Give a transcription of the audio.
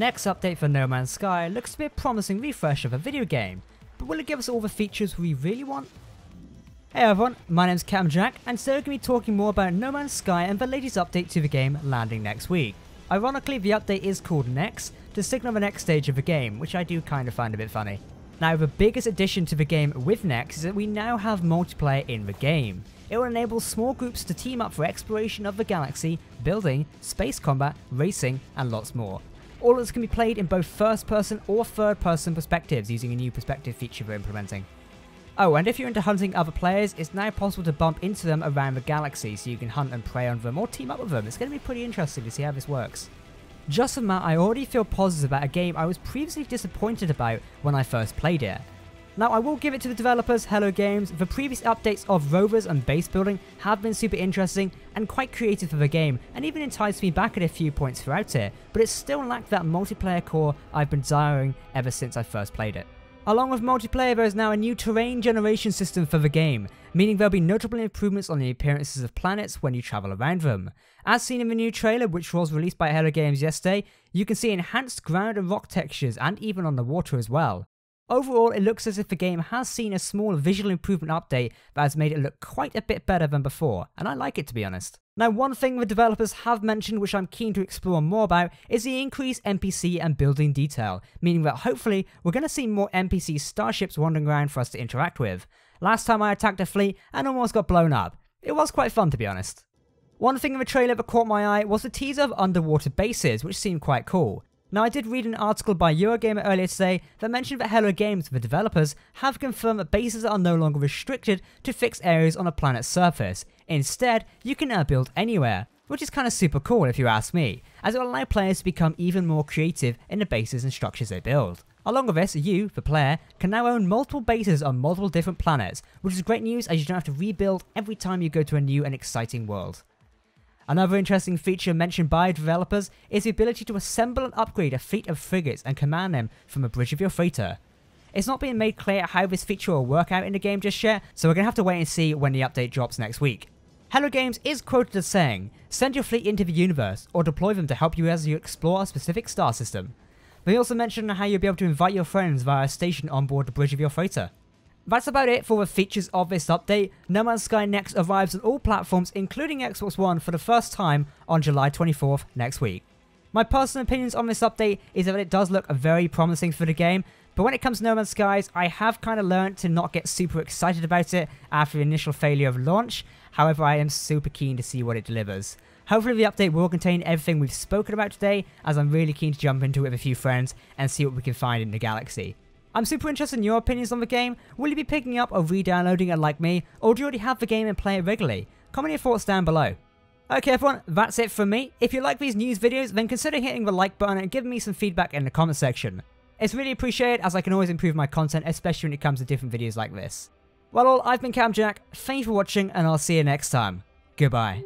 next update for No Man's Sky looks to be a promising refresh of a video game, but will it give us all the features we really want? Hey everyone, my name's Captain Jack, and today we're going to be talking more about No Man's Sky and the latest update to the game landing next week. Ironically, the update is called Next, to signal the next stage of the game, which I do kind of find a bit funny. Now, the biggest addition to the game with Next is that we now have multiplayer in the game. It will enable small groups to team up for exploration of the galaxy, building, space combat, racing, and lots more. All of this can be played in both first-person or third-person perspectives using a new perspective feature we're implementing. Oh, and if you're into hunting other players, it's now possible to bump into them around the galaxy so you can hunt and prey on them or team up with them. It's going to be pretty interesting to see how this works. Just from that, I already feel positive about a game I was previously disappointed about when I first played it. Now, I will give it to the developers, Hello Games. The previous updates of rovers and base building have been super interesting and quite creative for the game, and even enticed me back at a few points throughout it, but it still lacked that multiplayer core I've been desiring ever since I first played it. Along with multiplayer, there is now a new terrain generation system for the game, meaning there'll be notable improvements on the appearances of planets when you travel around them. As seen in the new trailer, which was released by Hello Games yesterday, you can see enhanced ground and rock textures, and even on the water as well. Overall, it looks as if the game has seen a small visual improvement update that has made it look quite a bit better than before, and I like it, to be honest. Now, one thing the developers have mentioned which I'm keen to explore more about is the increased NPC and building detail, meaning that hopefully we're going to see more NPC starships wandering around for us to interact with. Last time I attacked a fleet and almost got blown up. It was quite fun, to be honest. One thing in the trailer that caught my eye was the teaser of underwater bases, which seemed quite cool. Now, I did read an article by Eurogamer earlier today that mentioned that Hello Games, the developers, have confirmed that bases are no longer restricted to fixed areas on a planet's surface. Instead, you can now build anywhere, which is kind of super cool if you ask me, as it will allow players to become even more creative in the bases and structures they build. Along with this, you, the player, can now own multiple bases on multiple different planets, which is great news as you don't have to rebuild every time you go to a new and exciting world. Another interesting feature mentioned by developers is the ability to assemble and upgrade a fleet of frigates and command them from the bridge of your freighter. It's not being made clear how this feature will work out in the game just yet, so we're going to have to wait and see when the update drops next week. Hello Games is quoted as saying, "Send your fleet into the universe, or deploy them to help you as you explore a specific star system." They also mentioned how you'll be able to invite your friends via a station on board the bridge of your freighter. That's about it for the features of this update. No Man's Sky Next arrives on all platforms including Xbox One for the first time on July 24th next week. My personal opinions on this update is that it does look very promising for the game, but when it comes to No Man's Skies, I have kind of learned to not get super excited about it after the initial failure of launch. However, I am super keen to see what it delivers. Hopefully the update will contain everything we've spoken about today, as I'm really keen to jump into it with a few friends and see what we can find in the galaxy. I'm super interested in your opinions on the game. Will you be picking up or re-downloading it like me, or do you already have the game and play it regularly? Comment your thoughts down below. Okay everyone, that's it from me. If you like these news videos, then consider hitting the like button and giving me some feedback in the comment section. It's really appreciated, as I can always improve my content, especially when it comes to different videos like this. Well all, I've been Captain Jack, thank you for watching, and I'll see you next time. Goodbye.